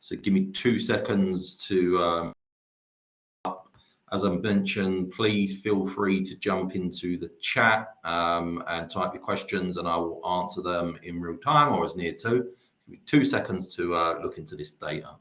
So give me 2 seconds to, as I mentioned, please feel free to jump into the chat and type your questions, and I will answer them in real time or as near to. Give me 2 seconds to look into this data.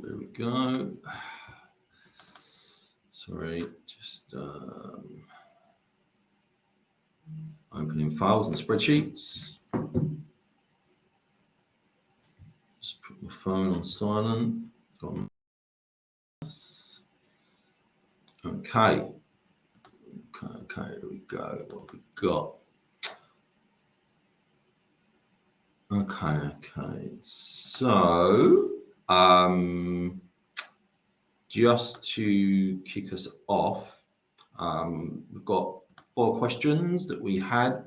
There we go. Sorry, just opening files and spreadsheets. Just put my phone on silent. Okay. Okay, here we go. What have we got? Okay. So, just to kick us off, we've got 4 questions that we had,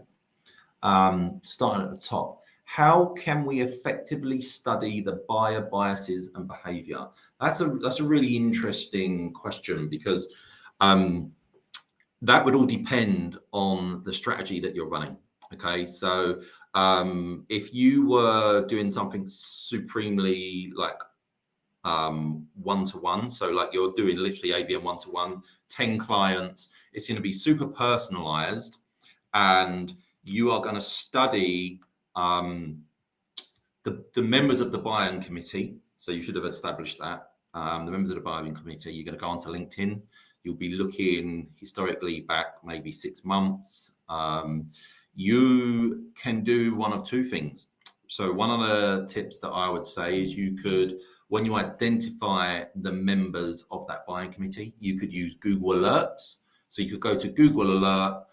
starting at the top. How can we effectively study the buyer biases and behavior? That's a really interesting question, because that would all depend on the strategy that you're running. Okay, so if you were doing something supremely like one-to-one, so like you're doing literally ABM one-to-one, 10 clients, it's going to be super personalized, and you are going to study the members of the buying committee. So you should have established that. The members of the buying committee, you're going to go onto LinkedIn. You'll be looking historically back maybe 6 months. You can do one of 2 things. So one of the tips that I would say is you could, when you identify the members of that buying committee, you could use Google Alerts. So you could go to Google Alert,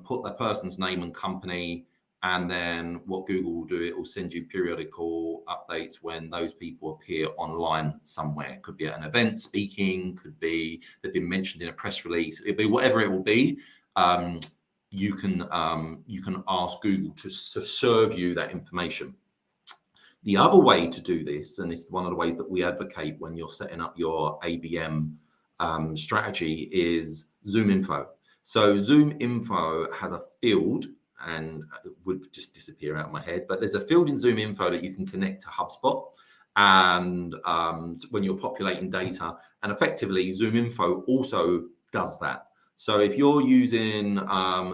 put that person's name and company, and then what Google will do, it will send you periodical updates when those people appear online somewhere. It could be at an event speaking, could be they've been mentioned in a press release, it'll be whatever it will be. You can ask Google to serve you that information. The other way to do this, and it's one of the ways that we advocate when you're setting up your ABM strategy, is Zoom Info. So Zoom Info has a field, and it would just disappear out of my head, but there's a field in Zoom Info that you can connect to HubSpot, and when you're populating data, and effectively Zoom Info also does that. So if you're using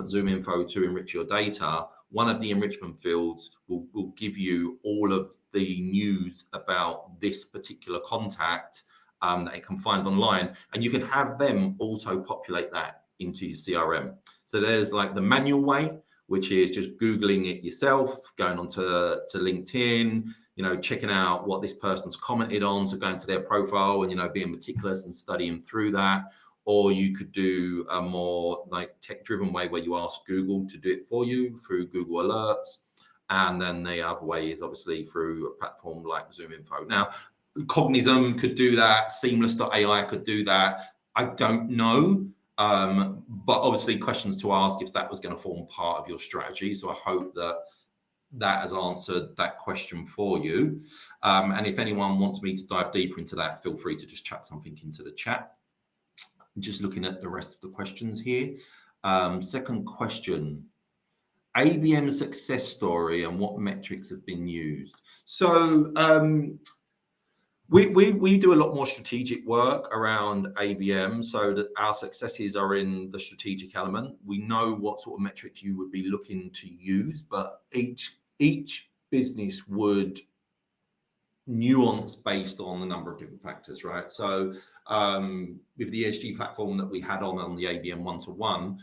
Zoom Info to enrich your data, one of the enrichment fields will give you all of the news about this particular contact that it can find online, and you can have them auto populate that into your CRM. So there's like the manual way, which is just Googling it yourself, going onto LinkedIn, checking out what this person's commented on, so going to their profile and, being meticulous and studying through that. Or you could do a more like tech-driven way where you ask Google to do it for you through Google Alerts. And then the other way is obviously through a platform like Zoom Info. Now, Cognism could do that, Seamless.ai could do that. I don't know. But obviously questions to ask if that was going to form part of your strategy. So I hope that has answered that question for you. And if anyone wants me to dive deeper into that, feel free to just chat something into the chat. Just looking at the rest of the questions here. Second question, ABM success story and what metrics have been used. So we do a lot more strategic work around ABM, so that our successes are in the strategic element. We know what sort of metrics you would be looking to use, but each business would nuance based on a number of different factors, right? So with the ESG platform that we had on the ABM one-to-one,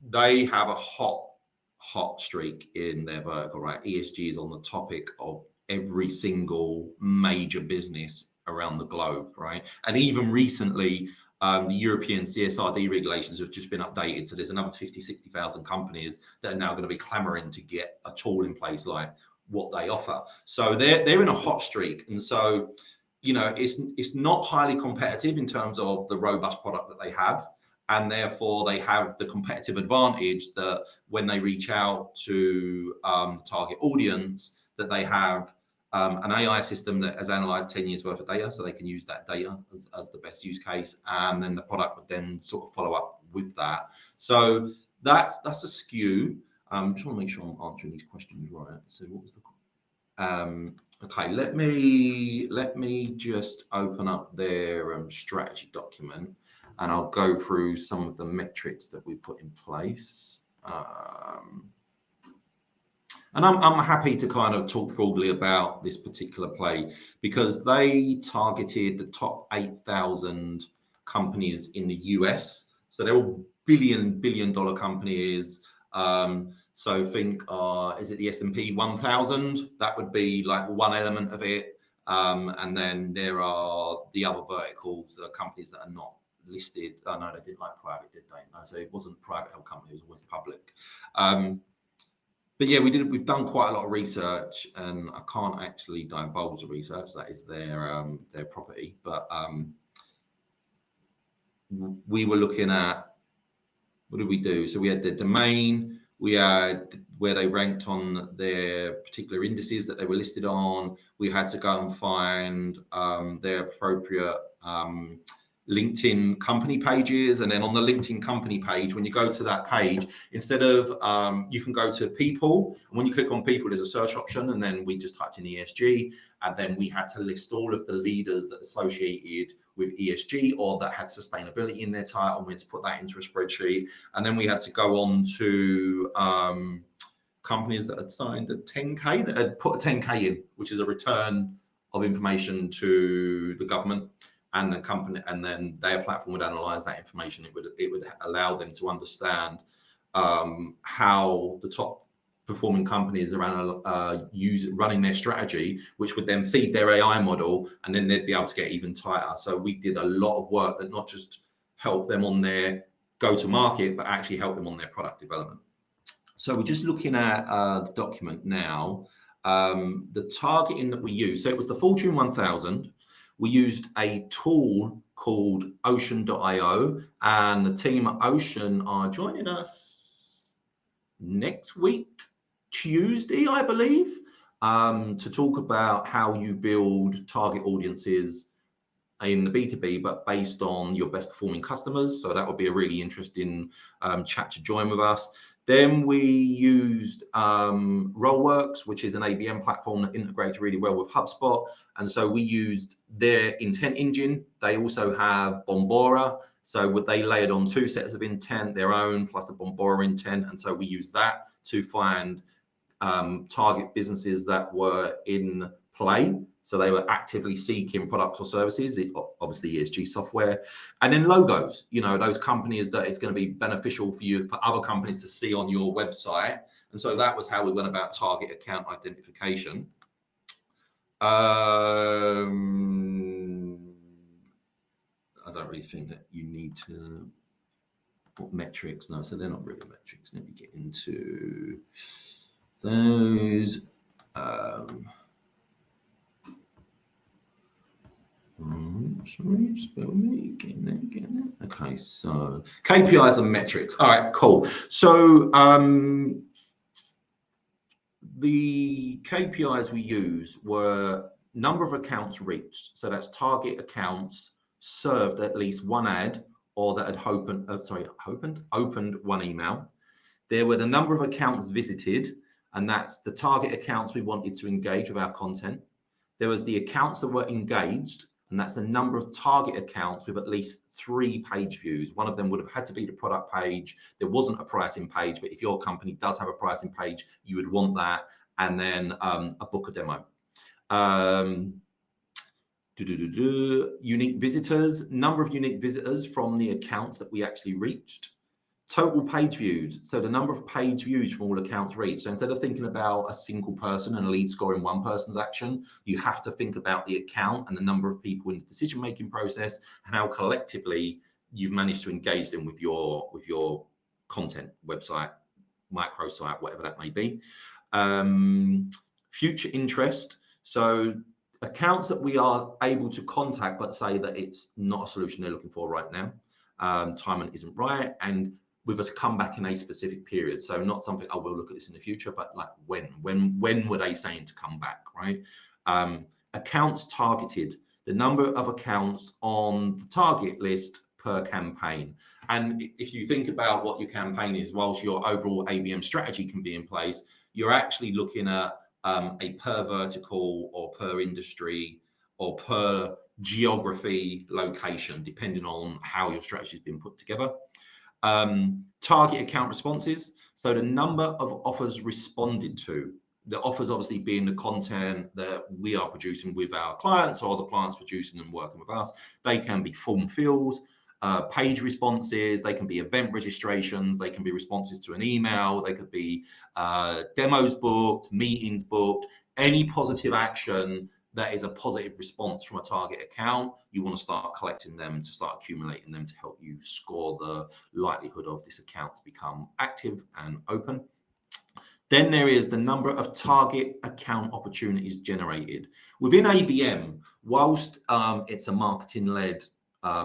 they have a hot streak in their vertical, right? ESG is on the topic of every single major business around the globe, right? And even recently, the European CSRD regulations have just been updated. So there's another 50-60,000 companies that are now going to be clamoring to get a tool in place like what they offer. So they're in a hot streak. And so, it's not highly competitive in terms of the robust product that they have. And therefore, they have the competitive advantage that when they reach out to the target audience, that they have an AI system that has analyzed 10 years worth of data, so they can use that data as the best use case. And then the product would then sort of follow up with that. So that's a skew. I'm trying to make sure I'm answering these questions right. So what was the okay, let me just open up their strategy document, and I'll go through some of the metrics that we put in place. And I'm happy to kind of talk broadly about this particular play because they targeted the top 8,000 companies in the US. So they're all billion dollar companies. So think, is it the S&P 1000? That would be like one element of it. And then there are the other verticals, companies that are not listed. Oh, no, they didn't like private, did they? No, so it wasn't private held company, it was always public. But yeah, we've done quite a lot of research, and I can't actually divulge the research. That is their property. But we were looking at, what did we do? So we had the domain, we had where they ranked on their particular indices that they were listed on. We had to go and find their appropriate LinkedIn company pages. And then on the LinkedIn company page, when you go to that page, instead of, you can go to people. And when you click on people, there's a search option. And then we just typed in ESG. And then we had to list all of the leaders that associated with ESG or that had sustainability in their title. We had to put that into a spreadsheet. And then we had to go on to companies that had signed a 10K, that had put a 10K in, which is a return of information to the government. And the company, and then their platform would analyze that information. It would allow them to understand how the top performing companies around running their strategy, which would then feed their AI model, and then they'd be able to get even tighter. So we did a lot of work that not just helped them on their go-to-market, but actually helped them on their product development. So we're just looking at the document now. The targeting that we use, so it was the Fortune 1000. We used a tool called Ocean.io, and the team at Ocean are joining us next week, Tuesday, I believe, to talk about how you build target audiences in the B2B, but based on your best performing customers. So that would be a really interesting chat to join with us. Then we used Rollworks, which is an ABM platform that integrates really well with HubSpot. And so we used their intent engine. They also have Bombora. So they layered on two sets of intent, their own plus the Bombora intent. And so we used that to find target businesses that were in play. So they were actively seeking products or services, obviously ESG software, and then logos, those companies that it's going to be beneficial for other companies to see on your website. And so that was how we went about target account identification. I don't really think that you need to put metrics. No, so they're not really metrics. Let me get into those. Sorry, just bear with me. Getting it. Okay, so KPIs and metrics. All right, cool. So the KPIs we use were number of accounts reached. So that's target accounts served at least one ad or that had opened one email. There were the number of accounts visited, and that's the target accounts we wanted to engage with our content. There was the accounts that were engaged, and that's the number of target accounts with at least 3 page views. One of them would have had to be the product page. There wasn't a pricing page, but if your company does have a pricing page, you would want that. And then a book a demo. Unique visitors, number of unique visitors from the accounts that we actually reached. Total page views, so the number of page views from all accounts reached. So instead of thinking about a single person and a lead scoring one person's action, you have to think about the account and the number of people in the decision-making process and how collectively you've managed to engage them with your content, website, microsite, whatever that may be. Future interest. So Accounts that we are able to contact, but say that it's not a solution they're looking for right now. Timing isn't right, and with us come back in a specific period. So not something I will look at this in the future, but like when were they saying to come back, right? Accounts targeted, the number of accounts on the target list per campaign. And if you think about what your campaign is, whilst your overall ABM strategy can be in place, you're actually looking at a per vertical or per industry or per geography location, depending on how your strategy has been put together. Target account responses, so the number of offers responded to. The offers obviously being the content that we are producing with our clients or the clients producing and working with us. They can be form fills, page responses, they can be event registrations, they can be responses to an email, they could be demos booked, meetings booked, any positive action that is a positive response from a target account. You want to start collecting them, to start accumulating them to help you score the likelihood of this account to become active and open. Then there is the number of target account opportunities generated. Within ABM, whilst it's a marketing-led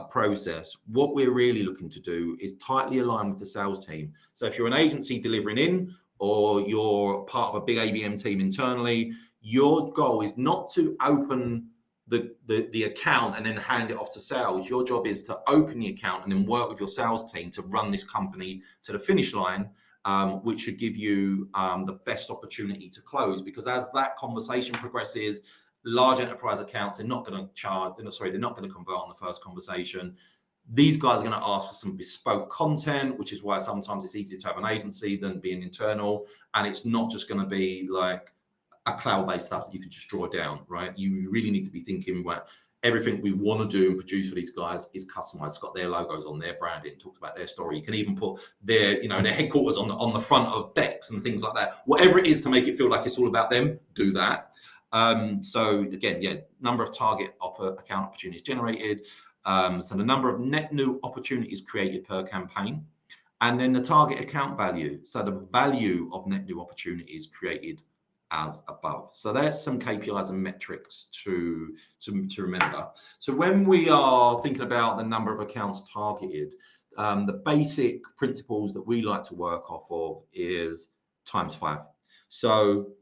process, what we're really looking to do is tightly align with the sales team. So if you're an agency delivering in, or you're part of a big ABM team internally, your goal is not to open the account and then hand it off to sales. Your job is to open the account and then work with your sales team to run this company to the finish line, which should give you the best opportunity to close. Because as that conversation progresses, large enterprise accounts, they're not going to charge, they're not going to convert on the first conversation. These guys are going to ask for some bespoke content, which is why sometimes it's easier to have an agency than being internal. And it's not just going to be like a cloud-based stuff that you can just draw down, right? You really need to be thinking about everything we want to do and produce for these guys is customized. It's got their logos on, their branding, talks about their story. You can even put their, their headquarters on the front of decks and things like that. Whatever it is to make it feel like it's all about them, do that. So again, number of target account opportunities generated. So the number of net new opportunities created per campaign, and then the target account value. So the value of net new opportunities created as above. So there's some KPIs and metrics to remember. So when we are thinking about the number of accounts targeted, the basic principles that we like to work off of is times 5. So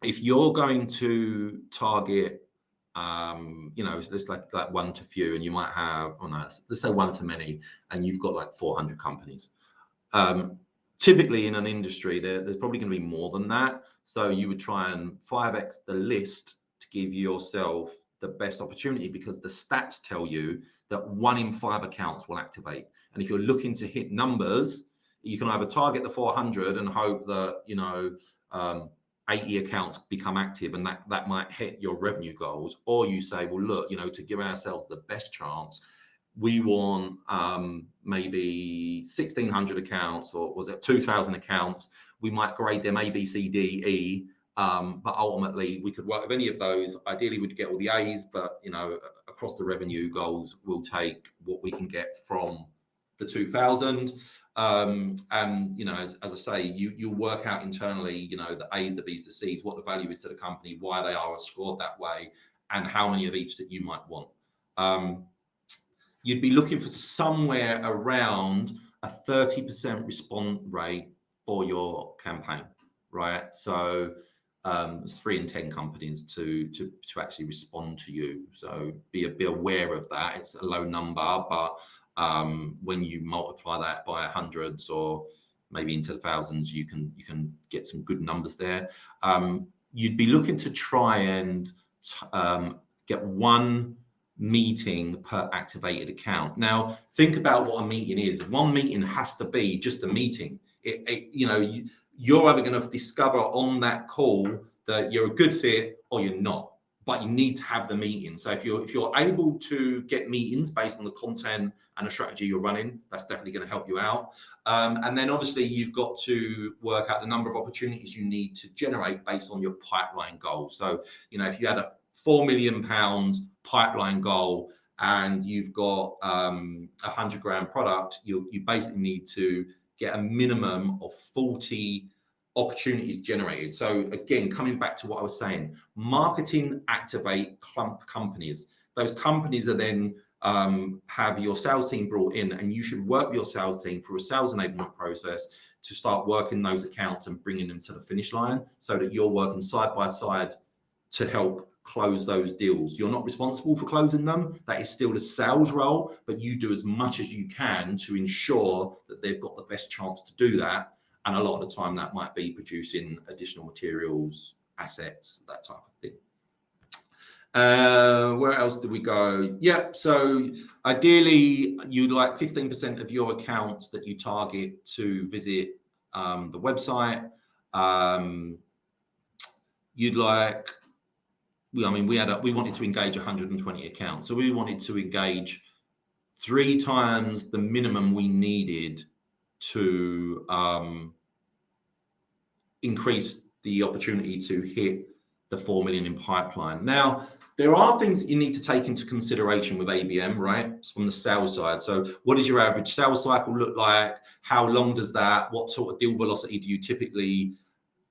if you're going to target, so there's like one to few, and you might have, let's say one to many, and you've got like 400 companies. Typically in an industry, there's probably going to be more than that. So you would try and 5x the list to give yourself the best opportunity, because the stats tell you that 1 in 5 accounts will activate. And if you're looking to hit numbers, you can either target the 400 and hope that, 80 accounts become active, and that might hit your revenue goals. Or you say, well, look, to give ourselves the best chance, we want maybe 1,600 accounts, or was it 2,000 accounts? We might grade them A, B, C, D, E, but ultimately we could work with any of those. Ideally, we'd get all the A's, but across the revenue goals, we'll take what we can get from the 2,000. And as I say, you'll work out internally, the A's, the B's, the C's, what the value is to the company, why they are scored that way, and how many of each that you might want. You'd be looking for somewhere around a 30% response rate for your campaign, right? So it's 3 in 10 companies to actually respond to you. So be aware of that. It's a low number, but when you multiply that by hundreds or maybe into the thousands, you can get some good numbers there. You'd be looking to try and get 1 meeting per activated account. Now, think about what a meeting is. 1 meeting has to be just a meeting. You're either going to discover on that call that you're a good fit or you're not, but you need to have the meeting. So if you're able to get meetings based on the content and the strategy you're running, that's definitely going to help you out. And then obviously you've got to work out the number of opportunities you need to generate based on your pipeline goal. So, if you had a £4 million pipeline goal and you've got £100,000 product, you basically need to get a minimum of 40 opportunities generated. So again, coming back to what I was saying, marketing activate companies. Those companies are then have your sales team brought in, and you should work with your sales team through a sales enablement process to start working those accounts and bringing them to the finish line, so that you're working side by side to help close those deals. You're not responsible for closing them. That is still the sales role, but you do as much as you can to ensure that they've got the best chance to do that. And a lot of the time that might be producing additional materials, assets, that type of thing. Where else do we go? Yeah, so ideally you'd like 15% of your accounts that you target to visit the website. You'd like, we wanted to engage 120 accounts. So we wanted to engage 3 times the minimum we needed to increase the opportunity to hit the 4 million in pipeline. Now, there are things that you need to take into consideration with ABM, right? From the sales side. So what does your average sales cycle look like? How long does that? What sort of deal velocity do you typically,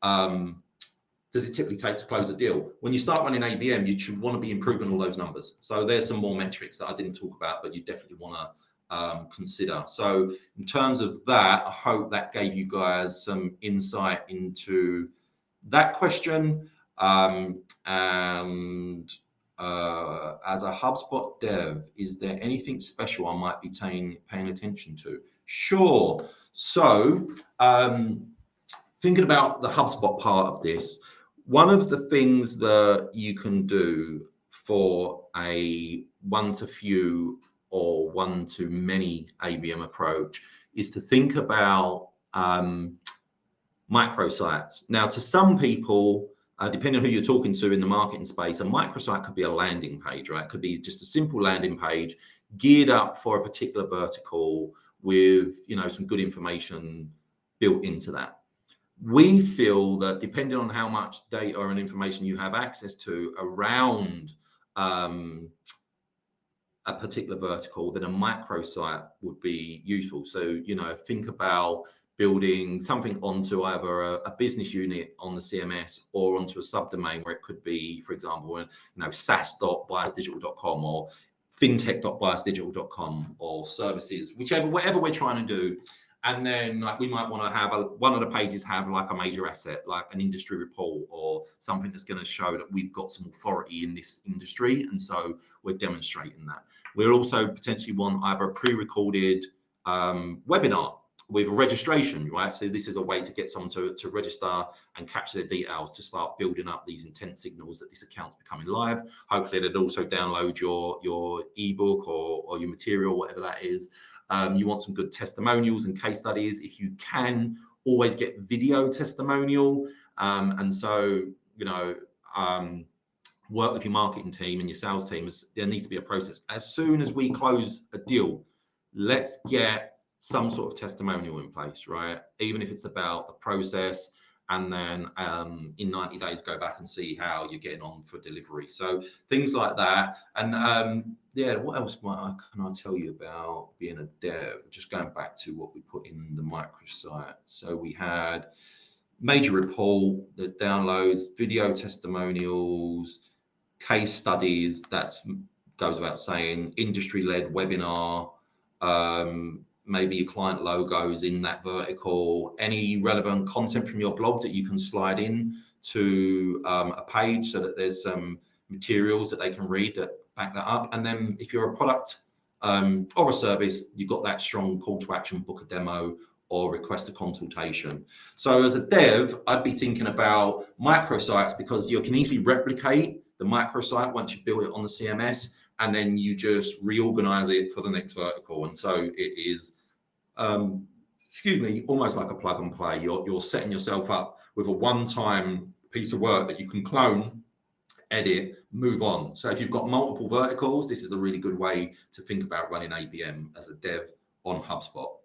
does it typically take to close a deal? When you start running ABM, you should want to be improving all those numbers. So there's some more metrics that I didn't talk about, but you definitely want to consider. So in terms of that, I hope that gave you guys some insight into that question. As a HubSpot dev, is there anything special I might be paying attention to? Sure. So thinking about the HubSpot part of this, one of the things that you can do for a one-to-few or one-to-many ABM approach is to think about microsites. Now, to some people, depending on who you're talking to in the marketing space, a microsite could be a landing page, right? It could be just a simple landing page geared up for a particular vertical with, some good information built into that. We feel that depending on how much data and information you have access to around a particular vertical, then a microsite would be useful. So, think about building something onto either a business unit on the CMS or onto a subdomain where it could be, for example, SaaS.biasdigital.com or fintech.biasdigital.com or services, whatever we're trying to do. And then we might want to have one of the pages have like a major asset, like an industry report or something that's going to show that we've got some authority in this industry. And so we're demonstrating that. We'll also potentially want either a pre-recorded webinar with registration, right? So this is a way to get someone to register and capture their details to start building up these intent signals that this account's becoming live. Hopefully they'd also download your ebook or your material, whatever that is. You want some good testimonials and case studies. If you can, always get video testimonial. And so, work with your marketing team and your sales team. There needs to be a process. As soon as we close a deal, let's get some sort of testimonial in place, right? Even if it's about the process, and then in 90 days, go back and see how you're getting on for delivery. So things like that. And what else can I tell you about being a dev? Just going back to what we put in the microsite. So we had major report that downloads, video testimonials, case studies, that goes without saying, industry-led webinar, maybe your client logos in that vertical, any relevant content from your blog that you can slide in to a page so that there's some materials that they can read that back that up. And then if you're a product or a service, you've got that strong call to action, book a demo or request a consultation. So as a dev, I'd be thinking about microsites because you can easily replicate the microsite once you build it on the CMS, and then you just reorganize it for the next vertical. And so it is, almost like a plug and play. You're setting yourself up with a one-time piece of work that you can clone, edit, move on. So if you've got multiple verticals, this is a really good way to think about running ABM as a dev on HubSpot.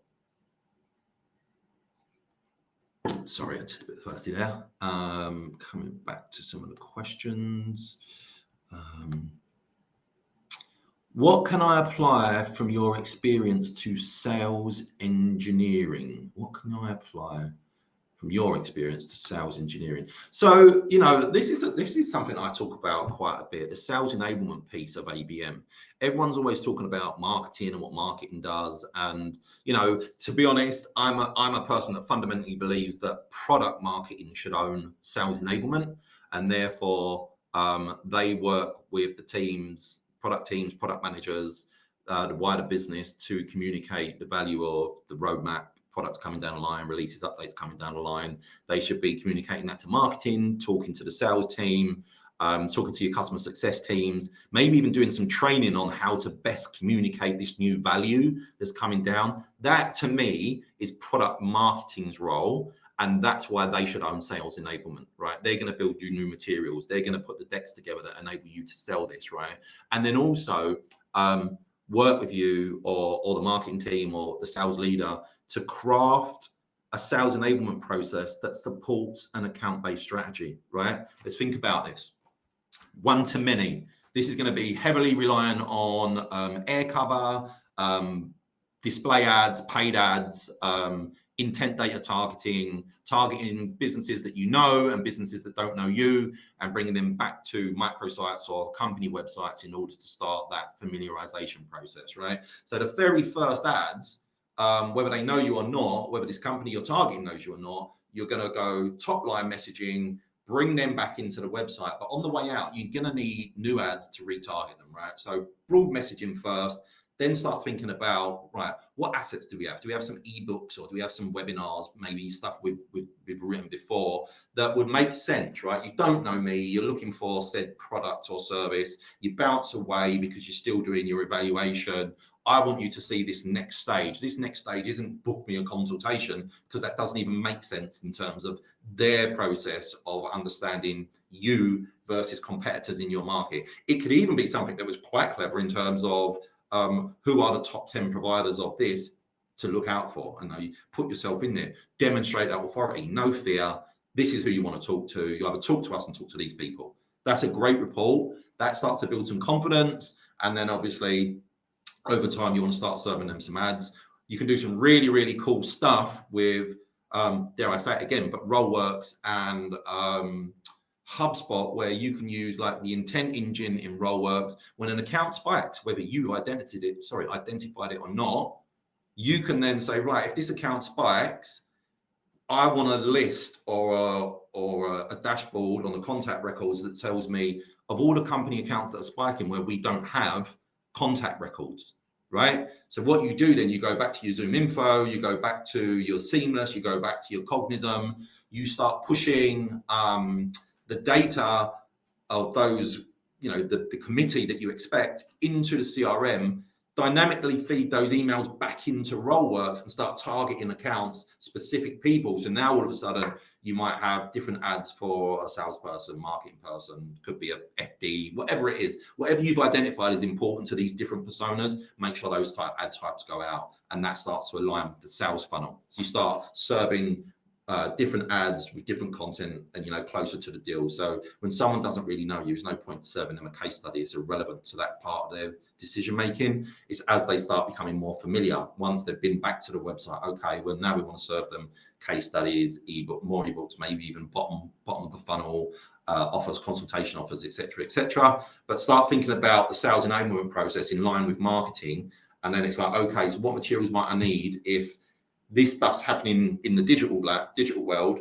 Sorry, I'm just a bit thirsty there. Coming back to some of the questions. What can I apply from your experience to sales engineering? What can I apply from your experience to sales engineering. So, you know, this is something I talk about quite a bit, the sales enablement piece of ABM. Everyone's always talking about marketing and what marketing does. And, you know, to be honest, I'm a person that fundamentally believes that product marketing should own sales enablement, and therefore they work with the teams, product managers, the wider business to communicate the value of the roadmap, products coming down the line, releases, updates coming down the line. They should be communicating that to marketing, talking to the sales team, talking to your customer success teams, maybe even doing some training on how to best communicate this new value that's coming down. That to me is product marketing's role. And that's why they should own sales enablement, right? They're going to build you new materials. They're going to put the decks together that enable you to sell this, right? And then also work with you or the marketing team or the sales leader to craft a sales enablement process that supports an account-based strategy, right? Let's think about this. One to many. This is going to be heavily reliant on air cover, display ads, paid ads, intent data targeting businesses that you know and businesses that don't know you, and bringing them back to microsites or company websites in order to start that familiarization process, right? So the very first ads, whether they know you or not, whether this company you're targeting knows you or not, you're going to go top line messaging, bring them back into the website. But on the way out, you're going to need new ads to retarget them, right? So broad messaging first. Then start thinking about, right, what assets do we have? Do we have some ebooks or do we have some webinars, maybe stuff we've written before that would make sense, right? You don't know me, you're looking for said product or service, you bounce away because you're still doing your evaluation. I want you to see this next stage. This next stage isn't book me a consultation, because that doesn't even make sense in terms of their process of understanding you versus competitors in your market. It could even be something that was quite clever in terms of who are the top 10 providers of this to look out for, and you put yourself in there, demonstrate that authority, no fear. This is who you want to talk to. You either talk to us and talk to these people. That's a great report. That starts to build some confidence, and then obviously over time you want to start serving them some ads. You can do some really, really cool stuff with dare I say it again, but Rollworks and HubSpot, where you can use like the intent engine in Rollworks. When an account spikes, whether you identified it or not, you can then say, right, if this account spikes, I want a list or a dashboard on the contact records that tells me of all the company accounts that are spiking where we don't have contact records, right? So what you do then, you go back to your Zoom info, you go back to your Seamless, you go back to your Cognism, you start pushing the data of those, you know, the committee that you expect into the CRM, dynamically feed those emails back into Rollworks and start targeting accounts, specific people. So now all of a sudden you might have different ads for a salesperson, marketing person, could be a FD, whatever it is, whatever you've identified is important to these different personas, make sure those ad types go out, and that starts to align with the sales funnel. So you start serving different ads with different content and, you know, closer to the deal. So when someone doesn't really know you, there's no point serving them a case study. It's irrelevant to that part of their decision making. It's as they start becoming more familiar, once they've been back to the website, okay, well now we want to serve them case studies, more ebooks, maybe even bottom of the funnel offers, consultation offers, etc. But start thinking about the sales enablement process in line with marketing, and then it's like, okay, so what materials might I need if this stuff's happening in the digital world,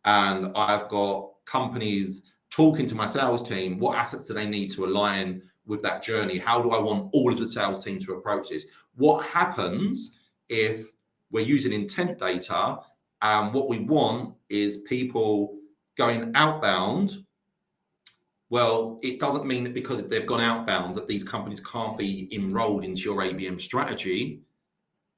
and I've got companies talking to my sales team? What assets do they need to align with that journey? How do I want all of the sales team to approach this? What happens if we're using intent data and what we want is people going outbound? Well, it doesn't mean that because they've gone outbound that these companies can't be enrolled into your ABM strategy.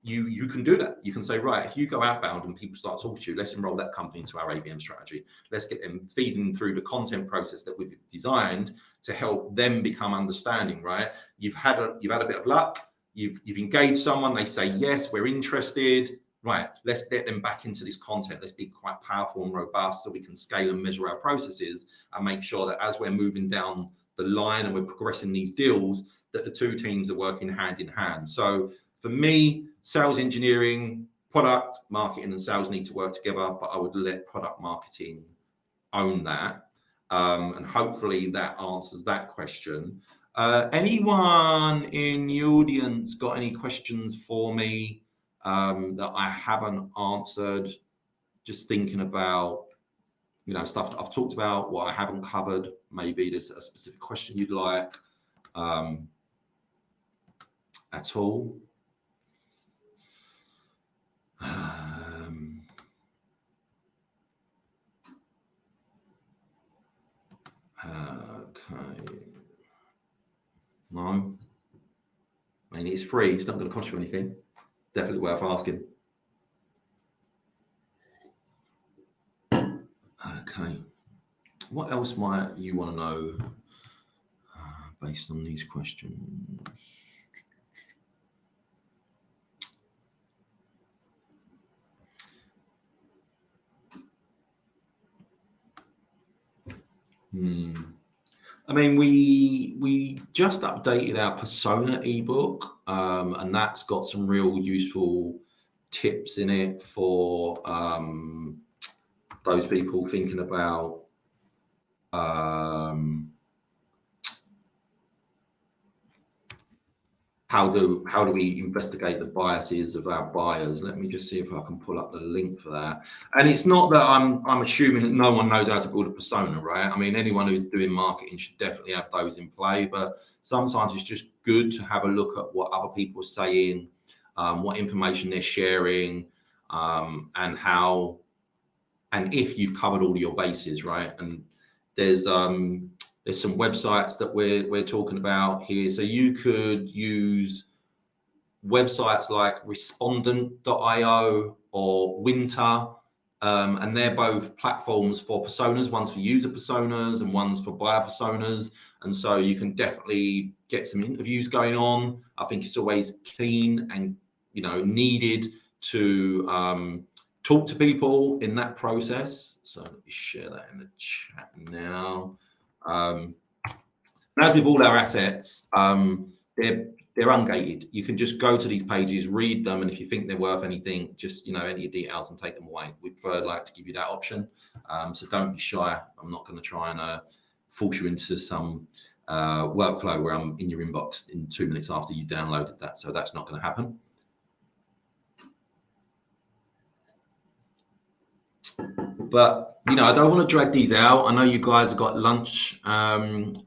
You can do that. You can say, right, if you go outbound and people start talking to you, let's enroll that company into our ABM strategy. Let's get them feeding through the content process that we've designed to help them become understanding, right? You've had a bit of luck. You've engaged someone. They say, yes, we're interested. Right, let's get them back into this content. Let's be quite powerful and robust so we can scale and measure our processes and make sure that as we're moving down the line and we're progressing these deals, that the two teams are working hand in hand. So for me, sales engineering, product, marketing and sales need to work together, but I would let product marketing own that. And hopefully that answers that question. Anyone in the audience got any questions for me that I haven't answered? Just thinking about, you know, stuff that I've talked about, what I haven't covered. Maybe there's a specific question you'd like at all. Okay. No. I mean, it's free. It's not going to cost you anything. Definitely worth asking. Okay. What else might you want to know based on these questions? I mean, we just updated our persona ebook, and that's got some real useful tips in it for those people thinking about how do we investigate the biases of our buyers. Let me just see if I can pull up the link for that. And it's not that I'm assuming that no one knows how to build a persona, right? I mean, anyone who's doing marketing should definitely have those in play, but sometimes it's just good to have a look at what other people are saying, what information they're sharing, and how, and if you've covered all your bases, right? And there's some websites that we're talking about here. So you could use websites like respondent.io or Winter, and they're both platforms for personas. One's for user personas and one's for buyer personas. And so you can definitely get some interviews going on. I think it's always clean and, you know, needed to talk to people in that process. So let me share that in the chat now. As with all our assets, they're ungated. You can just go to these pages, read them, and if you think they're worth anything, just, you know, enter your details and take them away. We'd like to give you that option. So don't be shy. I'm not going to try and force you into some workflow where I'm in your inbox in 2 minutes after you downloaded that. So that's not going to happen. But, you know, I don't want to drag these out. I know you guys have got lunch.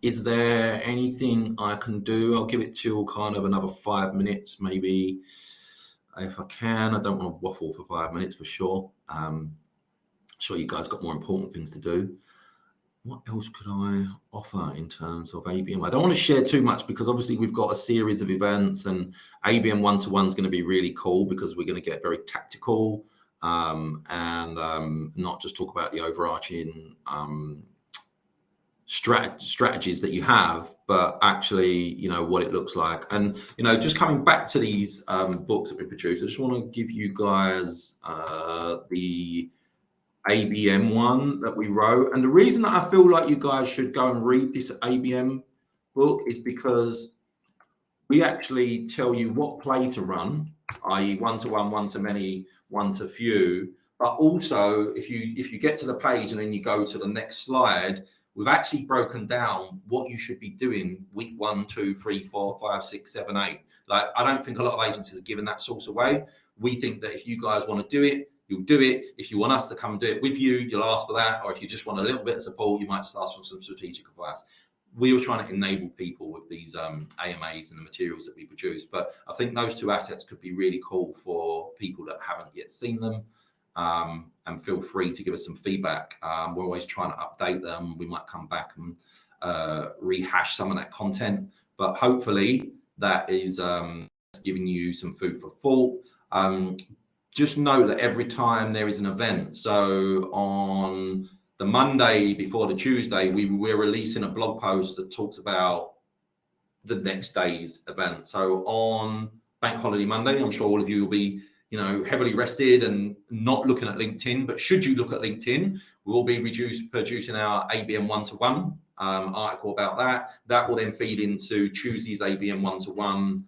Is there anything I can do? I'll give it till kind of another 5 minutes, maybe, if I can. I don't want to waffle for 5 minutes for sure. I'm sure you guys got more important things to do. What else could I offer in terms of ABM? I don't want to share too much because obviously we've got a series of events, and ABM one-to-one is going to be really cool because we're going to get very tactical. And not just talk about the overarching strategies that you have, but actually, you know, what it looks like. And, you know, just coming back to these books that we produce, I just want to give you guys the ABM one that we wrote. And the reason that I feel like you guys should go and read this ABM book is because we actually tell you what play to run, i.e. one-to-one, one-to-many, one-to-few. But also, if you get to the page and then you go to the next slide, we've actually broken down what you should be doing week 1, 2, 3, 4, 5, 6, 7, 8. Like, I don't think a lot of agencies are giving that source away. We think that if you guys want to do it, you'll do it. If you want us to come and do it with you, you'll ask for that. Or if you just want a little bit of support, you might just ask for some strategic advice. We were trying to enable people with these AMAs and the materials that we produce. But I think those two assets could be really cool for people that haven't yet seen them. And feel free to give us some feedback. We're always trying to update them. We might come back and rehash some of that content. But hopefully that is giving you some food for thought. Just know that every time there is an event, so on the Monday before the Tuesday, we're releasing a blog post that talks about the next day's event. So on Bank Holiday Monday, I'm sure all of you will be, you know, heavily rested and not looking at LinkedIn. But should you look at LinkedIn, we will be producing our ABM one-to-one article about that. That will then feed into Tuesday's ABM one-to-one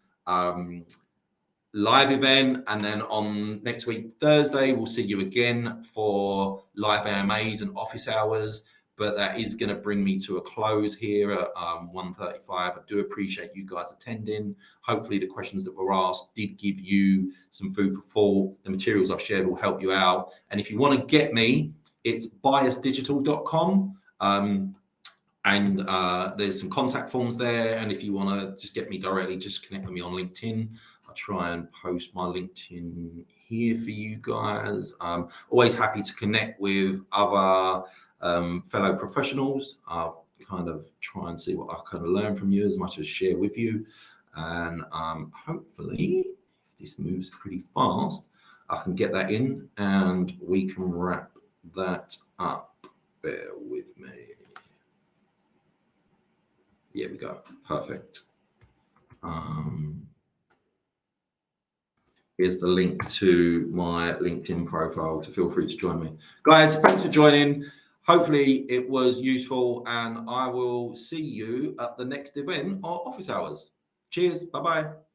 live event, and then on next week Thursday we'll see you again for live AMAs and office hours. But that is going to bring me to a close here at 1:35. I do appreciate you guys attending. Hopefully the questions that were asked did give you some food for thought. The materials I've shared will help you out. And if you want to get me, it's biasdigital.com. And there's some contact forms there. And if you want to just get me directly, just connect with me on LinkedIn. I'll try and post my LinkedIn here for you guys. Always happy to connect with other fellow professionals. I'll kind of try and see what I kind of learn from you as much as share with you. And hopefully, if this moves pretty fast, I can get that in and we can wrap that up. Bear with me. Here we go. Perfect. Here's the link to my LinkedIn profile, so feel free to join me. Guys, thanks for joining. Hopefully it was useful, and I will see you at the next event or office hours. Cheers. Bye-bye.